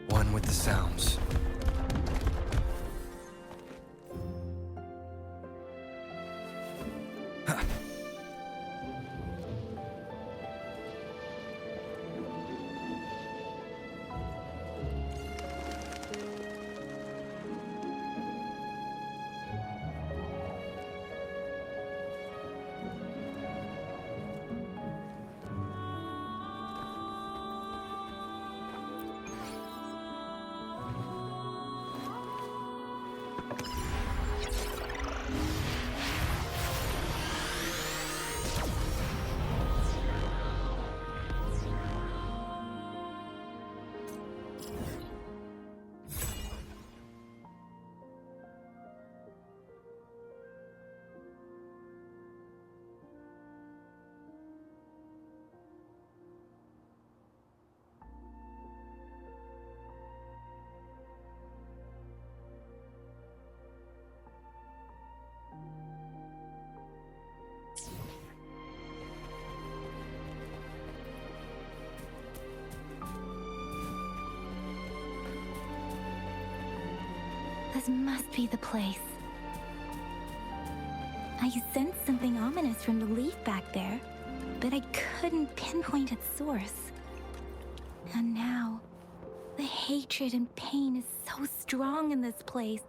One with the sounds. This must be the place. I sensed something ominous from the leaf back there, but I couldn't pinpoint its source. And now, the hatred and pain is so strong in this place.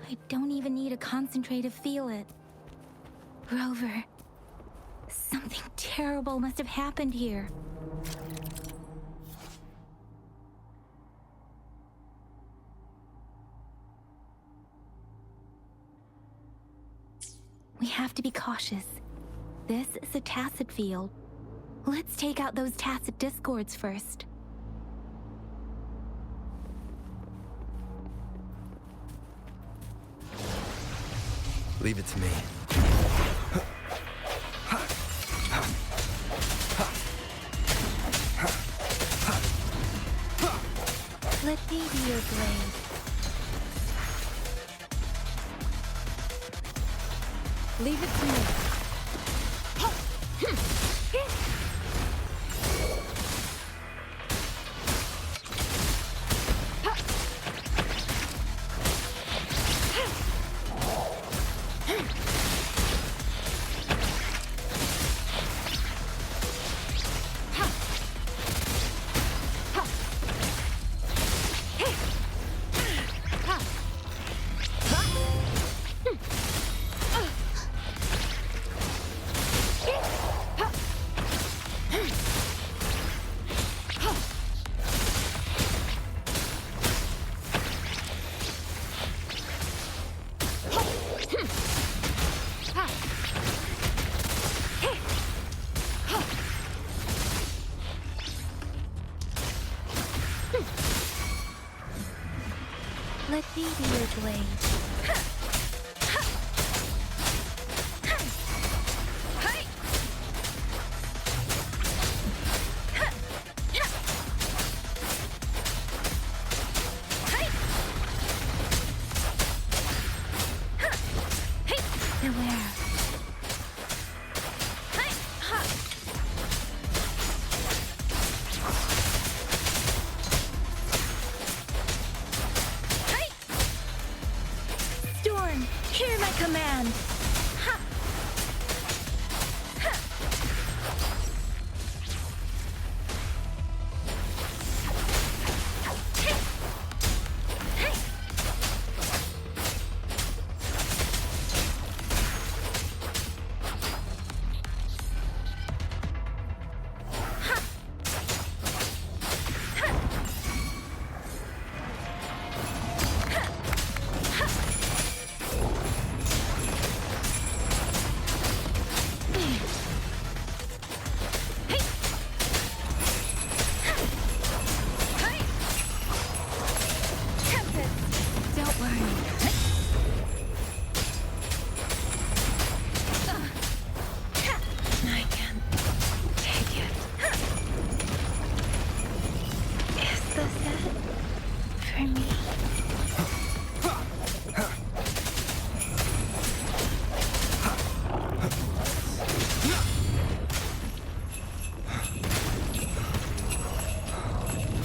I don't even need to concentrate to feel it. Rover, something terrible must have happened here. We have to be cautious. This is a tacit field. Let's take out those tacit discords first. Leave it to me. Let me be your blade. Leave it to me. Let me be your blade. Beware. Hear my command! Ha! Ha!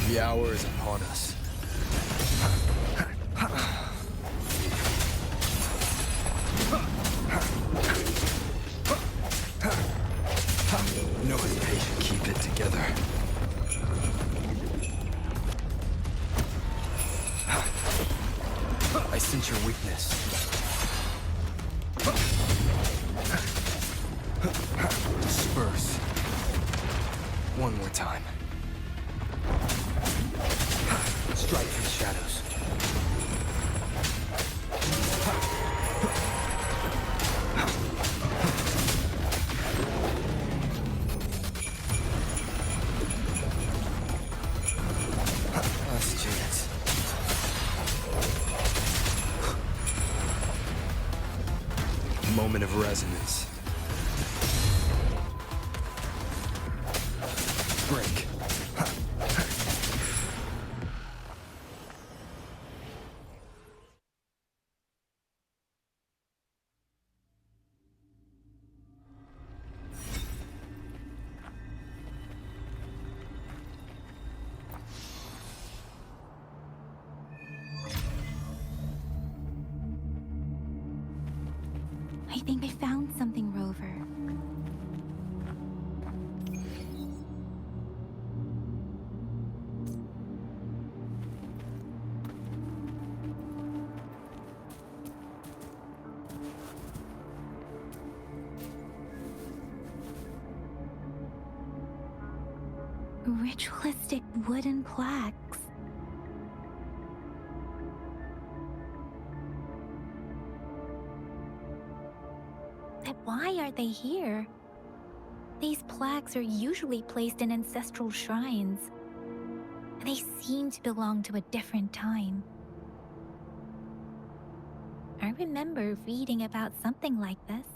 The hour is upon us. Sense your weakness. Disperse. One more time. Strike through the shadows. Last chance. Moment of resonance. Break. I think I found something, Rover. Ritualistic wooden plaques. But why are they here? These plaques are usually placed in ancestral shrines. They seem to belong to a different time. I remember reading about something like this.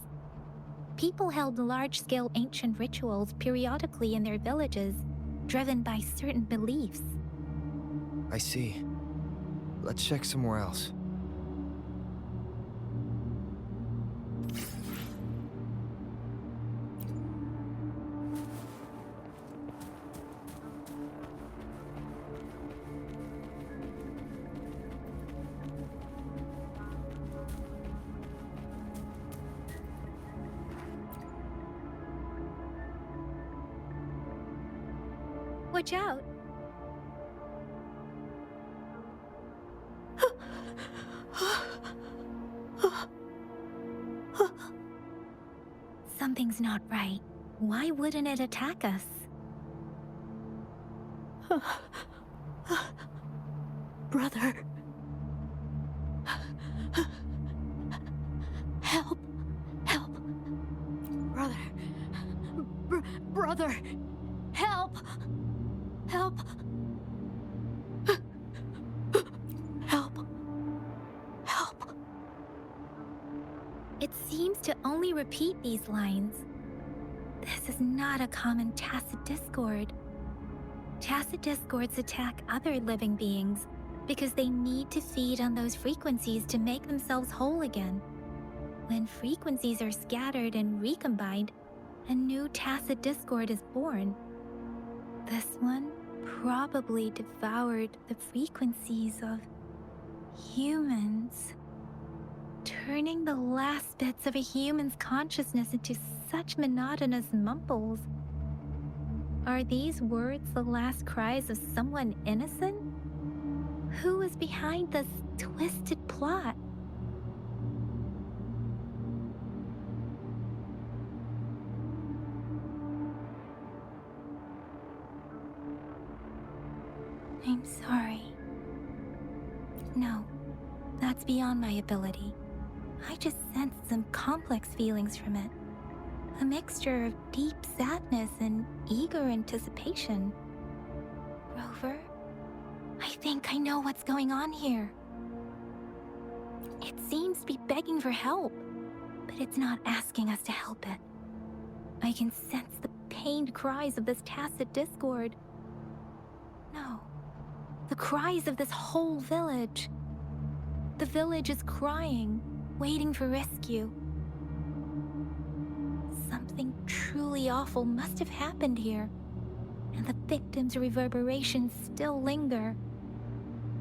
People held large-scale ancient rituals periodically in their villages, driven by certain beliefs. I see. Let's check somewhere else. Watch out! Something's not right. Why wouldn't it attack us? Brother. Help. Help. Brother. Brother. Help. Help. Help. Help. It seems to only repeat these lines. This is not a common tacit discord. Tacit discords attack other living beings because they need to feed on those frequencies to make themselves whole again. When frequencies are scattered and recombined, a new tacit discord is born. This one probably devoured the frequencies of humans, turning the last bits of a human's consciousness into such monotonous mumbles. Are these words the last cries of someone innocent? Who is behind this twisted plot? I'm sorry. No, that's beyond my ability. I just sensed some complex feelings from it. A mixture of deep sadness and eager anticipation. Rover, I think I know what's going on here. It seems to be begging for help, but it's not asking us to help it. I can sense the pained cries of this tacit discord. No. The cries of this whole village. The village is crying, waiting for rescue. Something truly awful must have happened here, and the victims' reverberations still linger.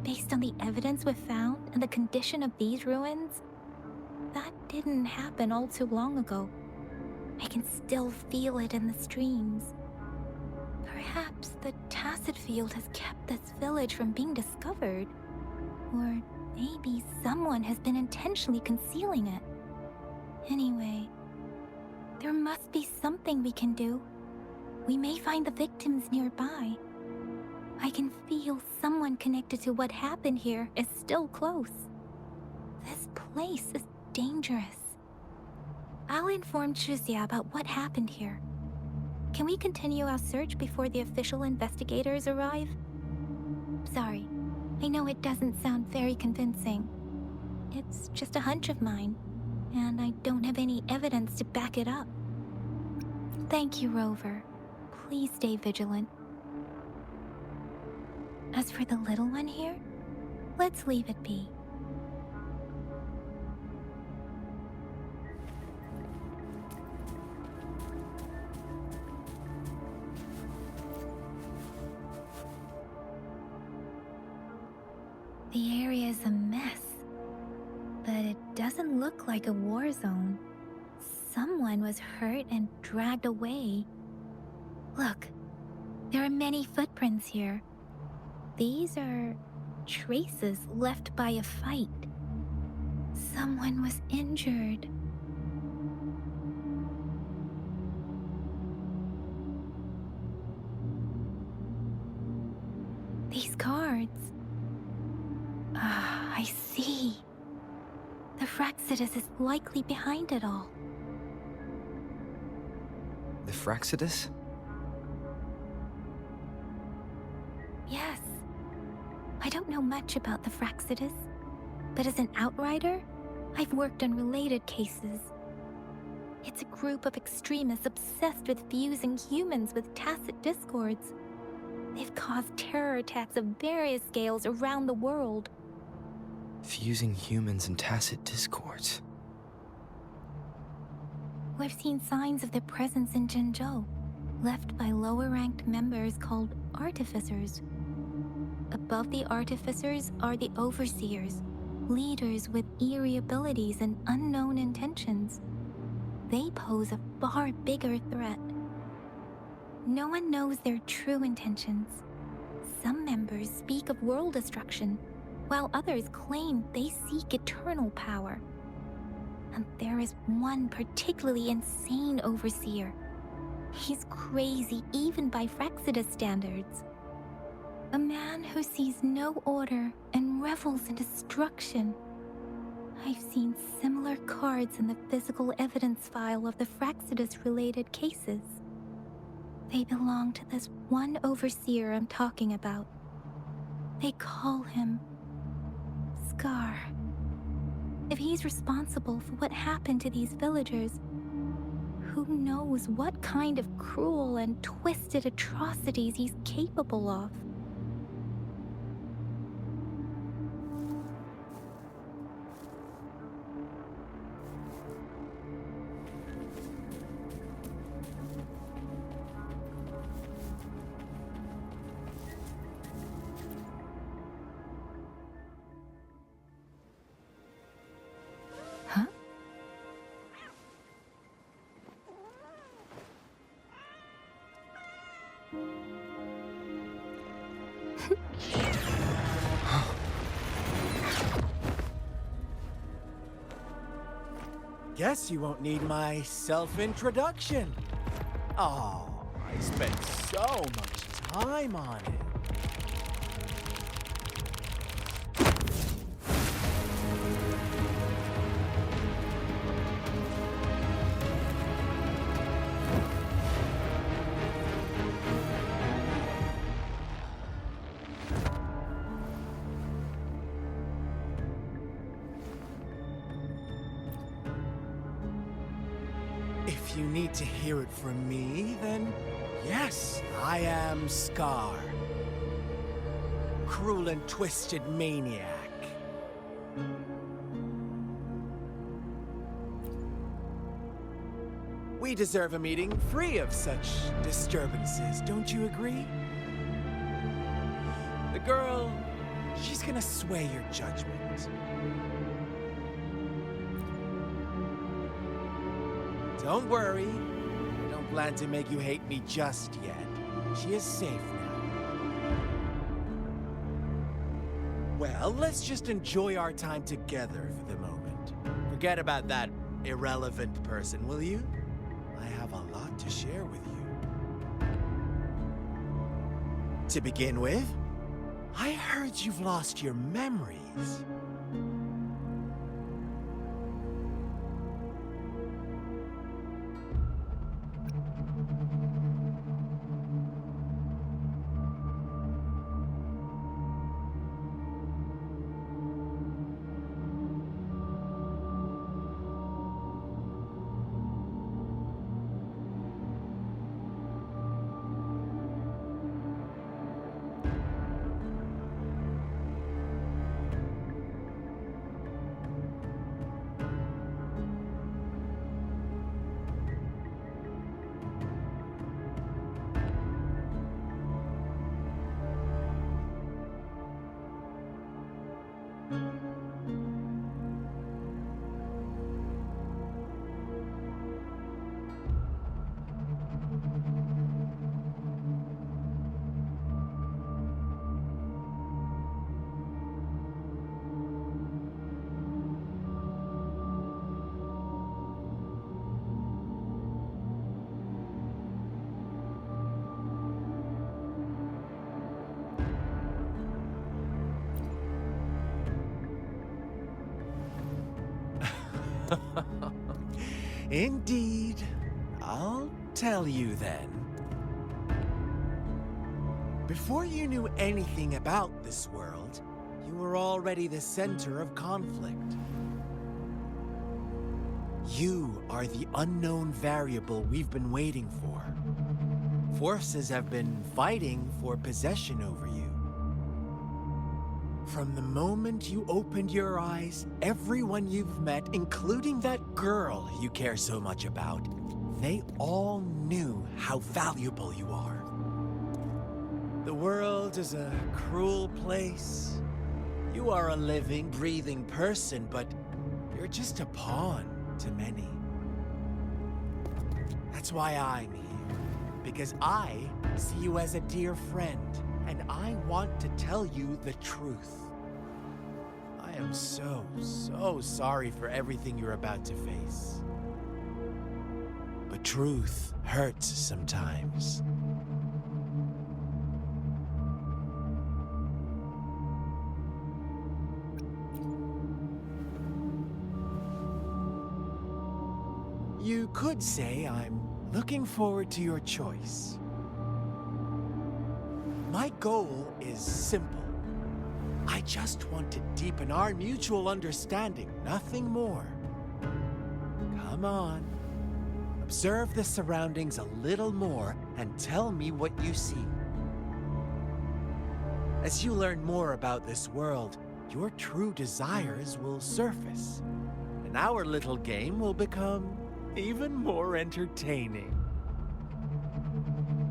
Based on the evidence we've found and the condition of these ruins, that didn't happen all too long ago. I can still feel it in the streams. Perhaps the tacit field has kept this village from being discovered. Or Maybe someone has been intentionally concealing it. Anyway, there must be something we can do. We may find the victims nearby. I can feel someone connected to what happened here is still close. This place is dangerous. I'll inform Chuzia about what happened here. Can we continue our search before the official investigators arrive? Sorry, I know it doesn't sound very convincing. It's just a hunch of mine, and I don't have any evidence to back it up. Thank you, Rover. Please stay vigilant. As for the little one here, let's leave it be. The area is a mess, but it doesn't look like a war zone. Someone was hurt and dragged away. Look, there are many footprints here. These are traces left by a fight. Someone was injured. These cards. I see. The Fraxidus is likely behind it all. The Fraxidus? Yes. I don't know much about the Fraxidus, but as an outrider, I've worked on related cases. It's a group of extremists obsessed with fusing humans with tacit discords. They've caused terror attacks of various scales around the world. Fusing humans and tacit discords. We've seen signs of their presence in Jinzhou, left by lower-ranked members called Artificers. Above the Artificers are the Overseers, leaders with eerie abilities and unknown intentions. They pose a far bigger threat. No one knows their true intentions. Some members speak of world destruction, while others claim they seek eternal power. And there is one particularly insane overseer. He's crazy even by Fraxidus standards. A man who sees no order and revels in destruction. I've seen similar cards in the physical evidence file of the Fraxidus-related cases. They belong to this one overseer I'm talking about. They call him Scar. If he's responsible for what happened to these villagers, who knows what kind of cruel and twisted atrocities he's capable of? Huh? Guess you won't need my self-introduction. Oh, I spent so much time on it. If you need to hear it from me, then yes, I am Scar. Cruel and twisted maniac. We deserve a meeting free of such disturbances, don't you agree? The girl, she's gonna sway your judgment. Don't worry. I don't plan to make you hate me just yet. She is safe now. Well, let's just enjoy our time together for the moment. Forget about that irrelevant person, will you? I have a lot to share with you. To begin with, I heard you've lost your memories. Indeed. I'll tell you then. Before you knew anything about this world, you were already the center of conflict. You are the unknown variable we've been waiting for. Forces have been fighting for possession over you. From the moment you opened your eyes, everyone you've met, including that girl you care so much about, they all knew how valuable you are. The world is a cruel place. You are a living, breathing person, but you're just a pawn to many. That's why I'm here, because I see you as a dear friend, and I want to tell you the truth. I am so sorry for everything you're about to face. But truth hurts sometimes. You could say I'm looking forward to your choice. My goal is simple. I just want to deepen our mutual understanding, nothing more. Come on. Observe the surroundings a little more and tell me what you see. As you learn more about this world, your true desires will surface, and our little game will become even more entertaining.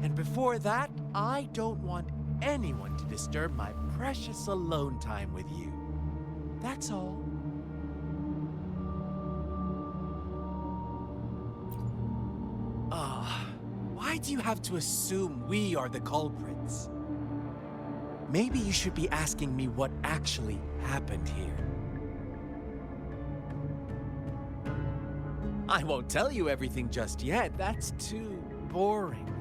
And before that, I don't want anyone to disturb my precious alone time with you. That's all. Why do you have to assume we are the culprits? Maybe you should be asking me what actually happened here. I won't tell you everything just yet. That's too boring.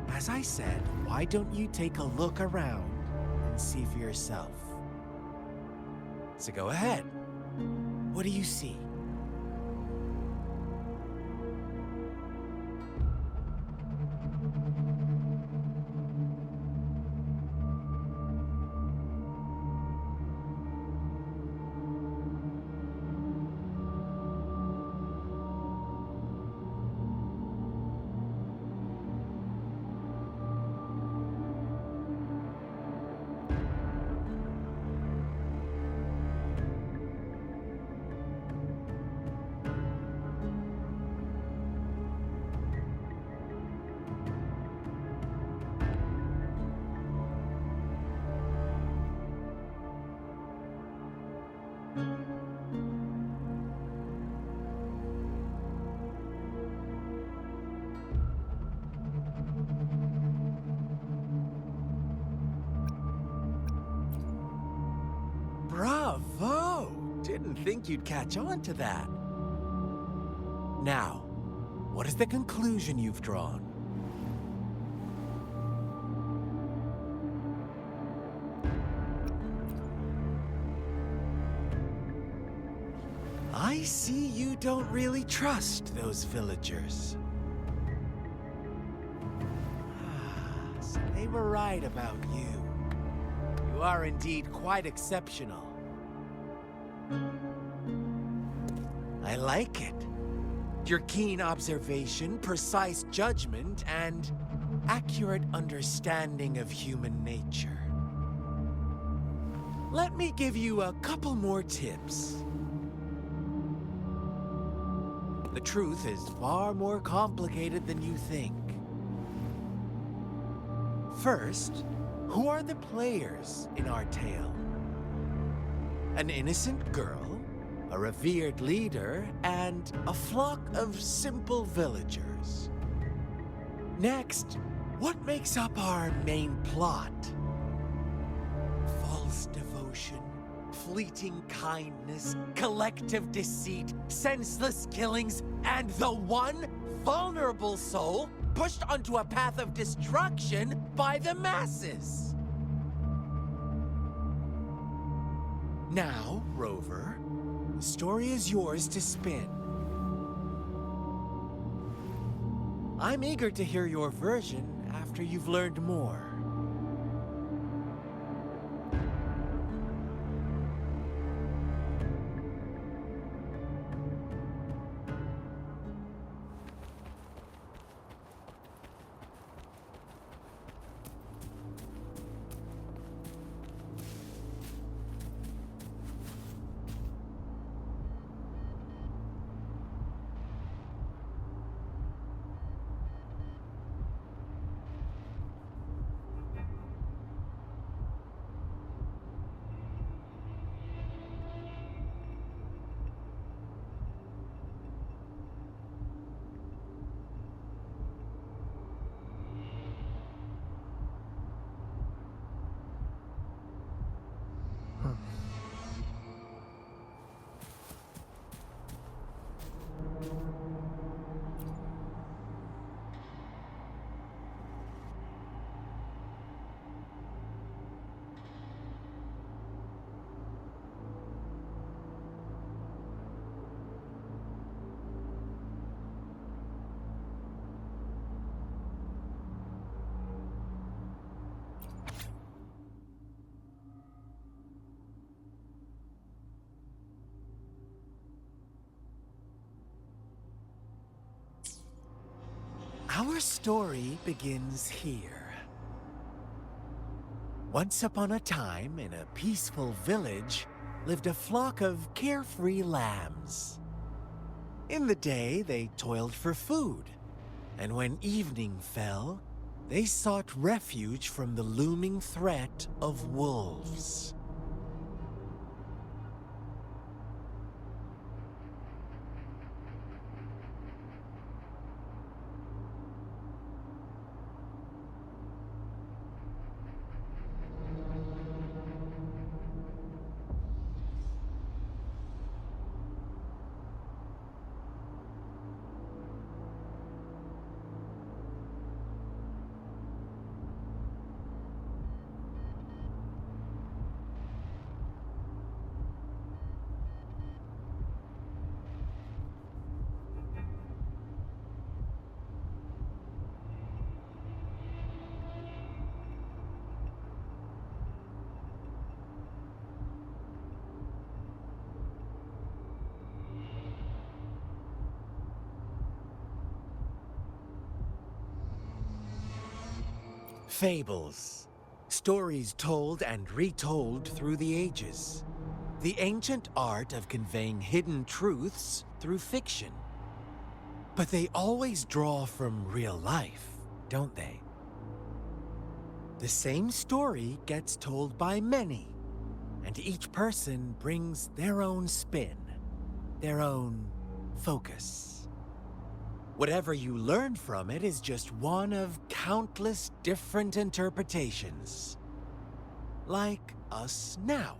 As I said, why don't you take a look around and see for yourself? So go ahead. What do you see? Bravo! Didn't think you'd catch on to that. Now, what is the conclusion you've drawn? I see you don't really trust those villagers. So they were right about you. You are indeed quite exceptional. I like it. Your keen observation, precise judgment, and accurate understanding of human nature. Let me give you a couple more tips. The truth is far more complicated than you think. First, who are the players in our tale? An innocent girl, a revered leader, and a flock of simple villagers. Next, what makes up our main plot? False devotion, fleeting kindness, collective deceit, senseless killings, and the one vulnerable soul pushed onto a path of destruction by the masses. Now, Rover, the story is yours to spin. I'm eager to hear your version after you've learned more. Our story begins here. Once upon a time, in a peaceful village, lived a flock of carefree lambs. In the day, they toiled for food, and when evening fell, they sought refuge from the looming threat of wolves. Fables. Stories told and retold through the ages. The ancient art of conveying hidden truths through fiction. But they always draw from real life, don't they? The same story gets told by many, and each person brings their own spin, their own focus. Whatever you learn from it is just one of countless different interpretations. Like us now,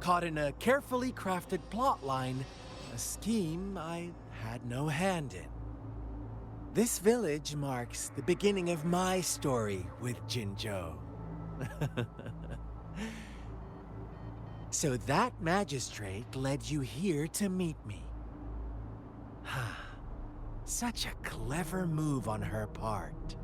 caught in a carefully crafted plotline, a scheme I had no hand in. This village marks the beginning of my story with Jinzhou. So that magistrate led you here to meet me. Such a clever move on her part.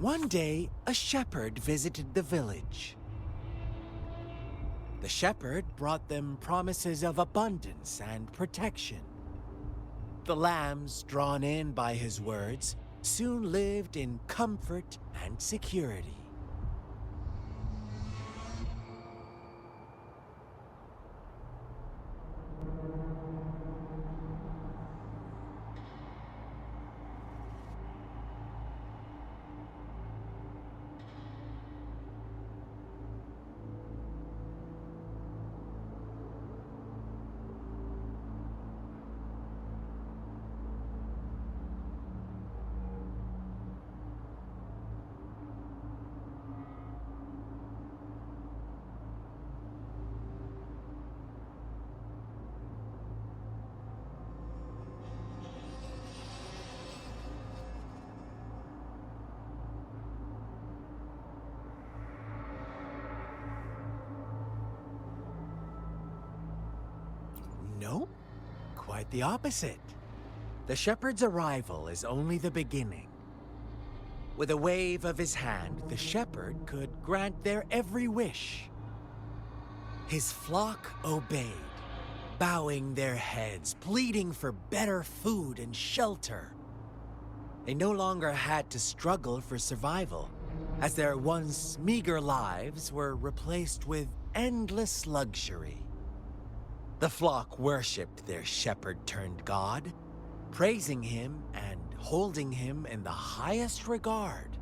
One day, a shepherd visited the village. The shepherd brought them promises of abundance and protection. The lambs, drawn in by his words, soon lived in comfort and security. No, quite the opposite. The shepherd's arrival is only the beginning. With a wave of his hand, the shepherd could grant their every wish. His flock obeyed, bowing their heads, pleading for better food and shelter. They no longer had to struggle for survival, as their once meager lives were replaced with endless luxury. The flock worshipped their shepherd-turned-god, praising him and holding him in the highest regard.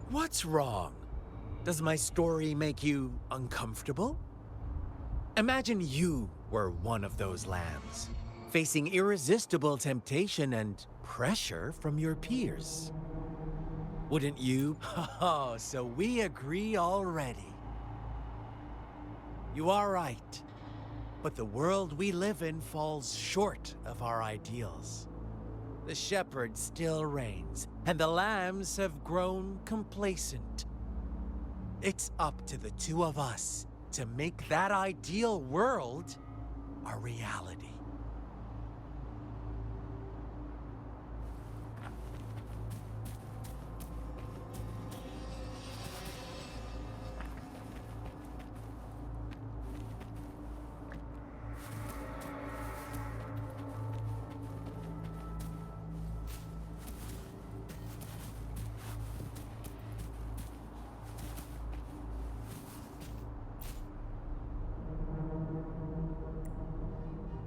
What's wrong? Does my story make you uncomfortable? Imagine you were one of those lambs, facing irresistible temptation and pressure from your peers. Wouldn't you? Oh, so we agree already. You are right, but the world we live in falls short of our ideals. The shepherd still reigns, and the lambs have grown complacent. It's up to the two of us to make that ideal world a reality.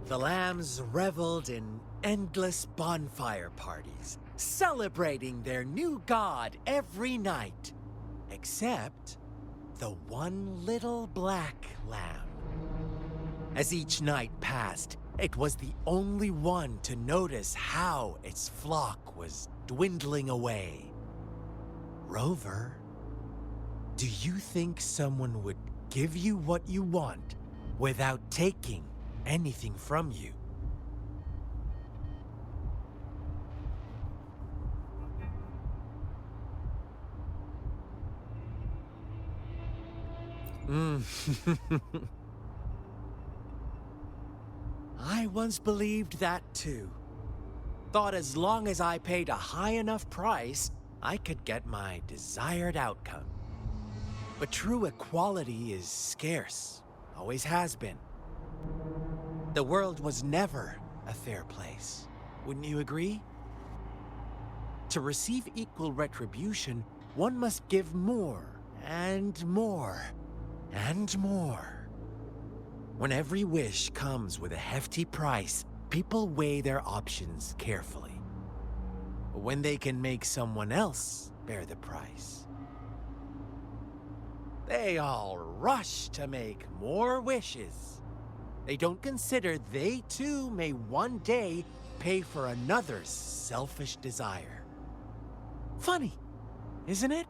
The lambs reveled in endless bonfire parties, celebrating their new god every night, except the one little black lamb. As each night passed, it was the only one to notice how its flock was dwindling away. Rover, do you think someone would give you what you want without taking anything from you? I once believed that too. thought as long as I paid a high enough price, I could get my desired outcome. But true equality is scarce, always has been. The world was never a fair place, wouldn't you agree? To receive equal retribution, one must give more, and more, and more. When every wish comes with a hefty price, people weigh their options carefully. But when they can make someone else bear the price, they all rush to make more wishes. They don't consider they too may one day pay for another's selfish desire. Funny, isn't it?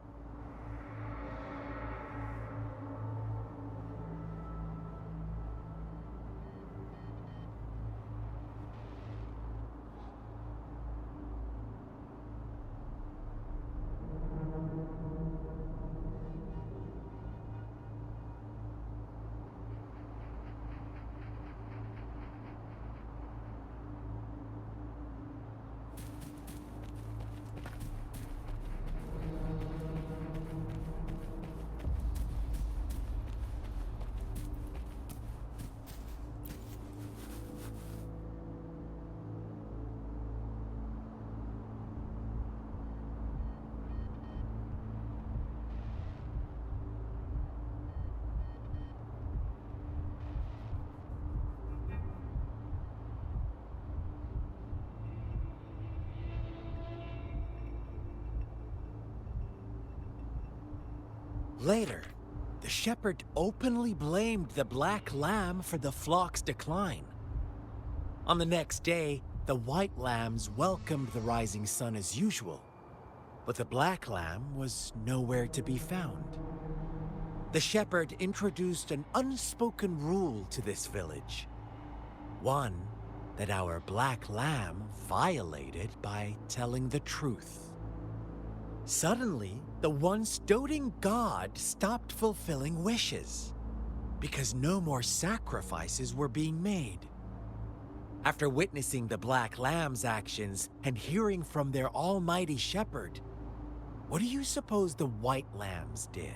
Later, the shepherd openly blamed the black lamb for the flock's decline. On the next day, the white lambs welcomed the rising sun as usual, but the black lamb was nowhere to be found. The shepherd introduced an unspoken rule to this village, one that our black lamb violated by telling the truth. Suddenly, the once doting god stopped fulfilling wishes because no more sacrifices were being made. After witnessing the black lamb's actions and hearing from their almighty shepherd, what do you suppose the white lambs did?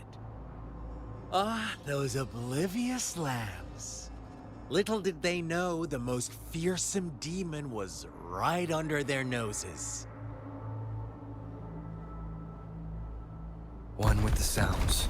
Ah, those oblivious lambs. Little did they know the most fearsome demon was right under their noses. One with the sounds.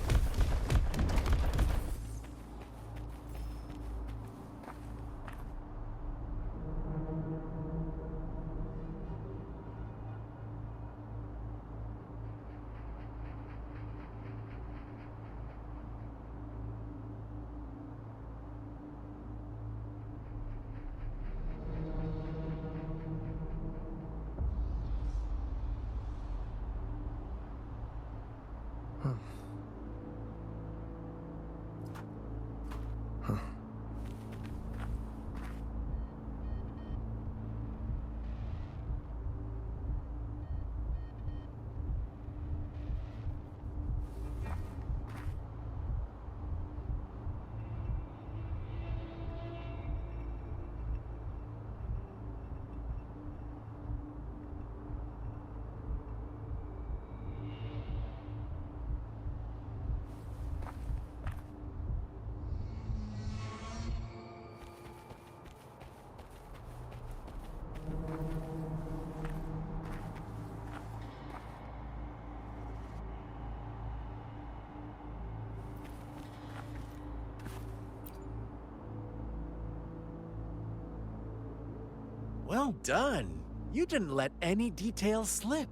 Well done. You didn't let any details slip.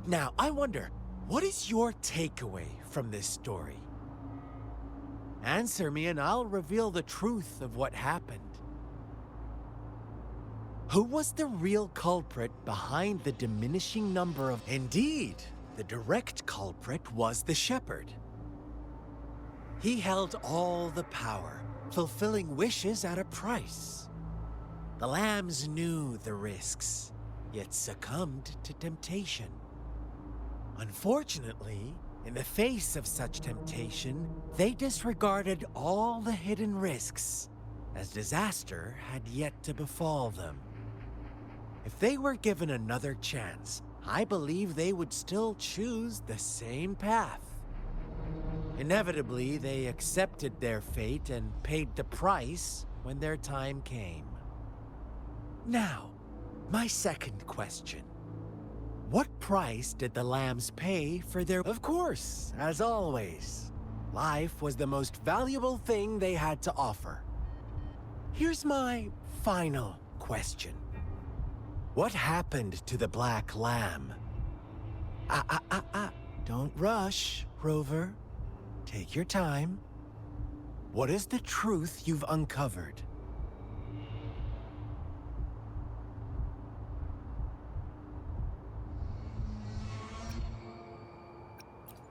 Now, I wonder, what is your takeaway from this story? Answer me and I'll reveal the truth of what happened. Who was the real culprit behind the diminishing number of... Indeed, the direct culprit was the shepherd. He held all the power, fulfilling wishes at a price. The lambs knew the risks, yet succumbed to temptation. Unfortunately, in the face of such temptation, they disregarded all the hidden risks, as disaster had yet to befall them. If they were given another chance, I believe they would still choose the same path. Inevitably, they accepted their fate and paid the price when their time came. Now, my second question. What price did the lambs pay for their... Of course, as always, life was the most valuable thing they had to offer. Here's my final question. What happened to the black lamb? Don't rush, Rover. Take your time. What is the truth you've uncovered?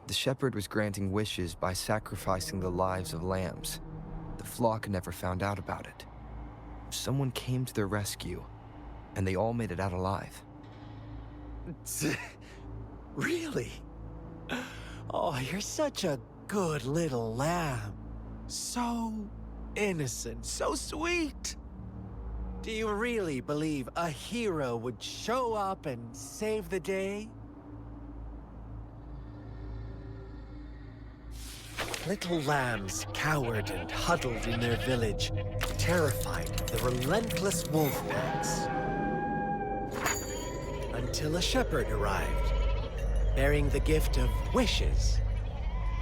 The shepherd was granting wishes by sacrificing the lives of lambs. The flock never found out about it. Someone came to their rescue, and they all made it out alive. Really? Oh, you're such a good little lamb. So innocent, so sweet. Do you really believe a hero would show up and save the day? Little lambs cowered and huddled in their village, terrified of the relentless wolf packs. Until a shepherd arrived, bearing the gift of wishes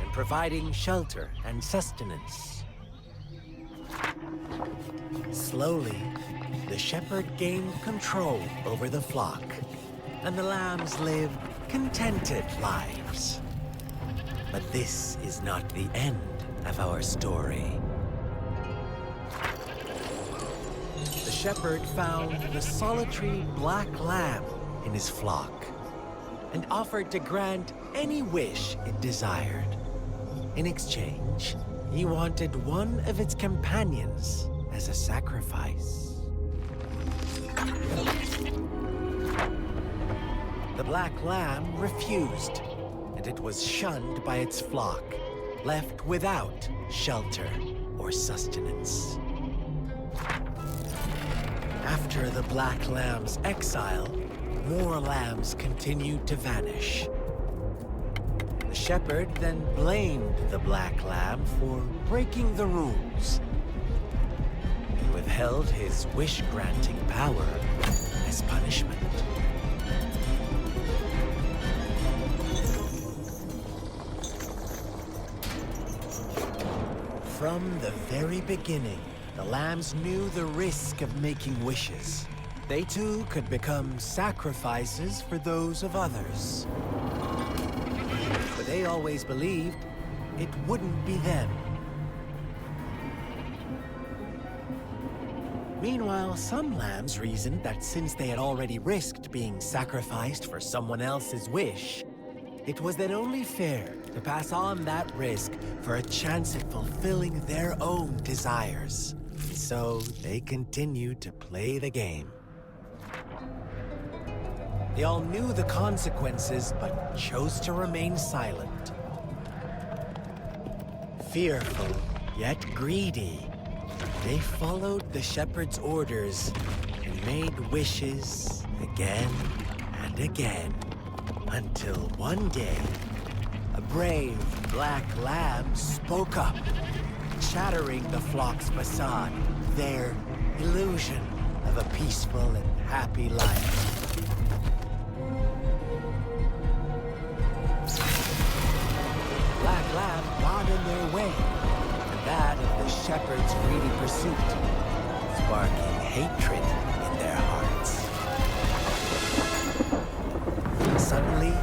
and providing shelter and sustenance. Slowly, the shepherd gained control over the flock, and the lambs lived contented lives. But this is not the end of our story. The shepherd found the solitary black lamb in his flock and offered to grant any wish it desired. In exchange, he wanted one of its companions as a sacrifice. The black lamb refused, and it was shunned by its flock, left without shelter or sustenance. After the black lamb's exile, more lambs continued to vanish. The shepherd then blamed the black lamb for breaking the rules. He withheld his wish-granting power as punishment. From the very beginning, the lambs knew the risk of making wishes. They too could become sacrifices for those of others. But they always believed it wouldn't be them. Meanwhile, some lambs reasoned that since they had already risked being sacrificed for someone else's wish, it was then only fair to pass on that risk for a chance at fulfilling their own desires. So they continued to play the game. They all knew the consequences, but chose to remain silent. Fearful, yet greedy, they followed the shepherd's orders and made wishes again and again, until one day, a brave black lamb spoke up, shattering the flock's facade, their illusion of a peaceful and happy life. Black lamb got in their way, and that of the shepherd's greedy pursuit, sparking hatred in their hearts. Suddenly,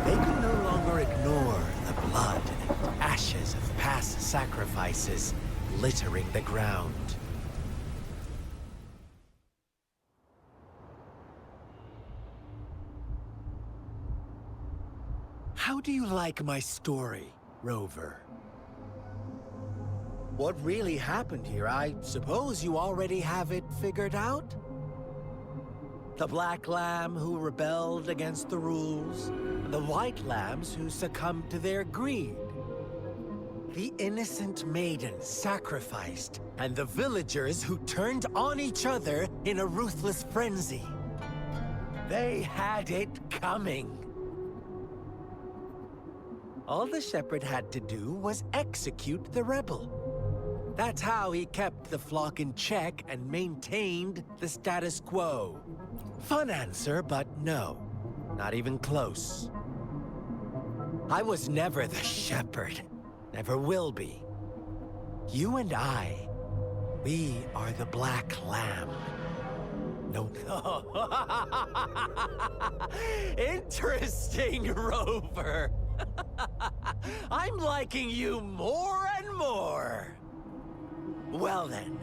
they could no longer ignore the blood and ashes of past sacrifices littering the ground. How do you like my story, Rover? What really happened here? I suppose you already have it figured out? The black lamb who rebelled against the rules, and the white lambs who succumbed to their greed. The innocent maiden sacrificed, and the villagers who turned on each other in a ruthless frenzy. They had it coming. All the shepherd had to do was execute the rebel. That's how he kept the flock in check and maintained the status quo. Fun answer, but no. Not even close. I was never the shepherd. Never will be. You and I, we are the Black Lamb. No. Interesting, Rover. I'm liking you more and more. Well then,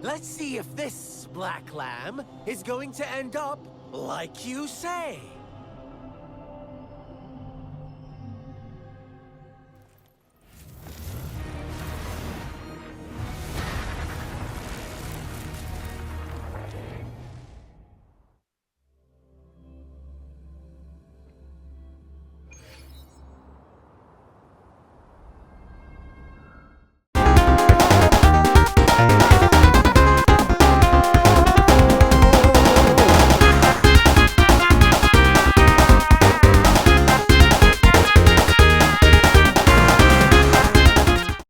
let's see if this Black Lamb is going to end up like you say.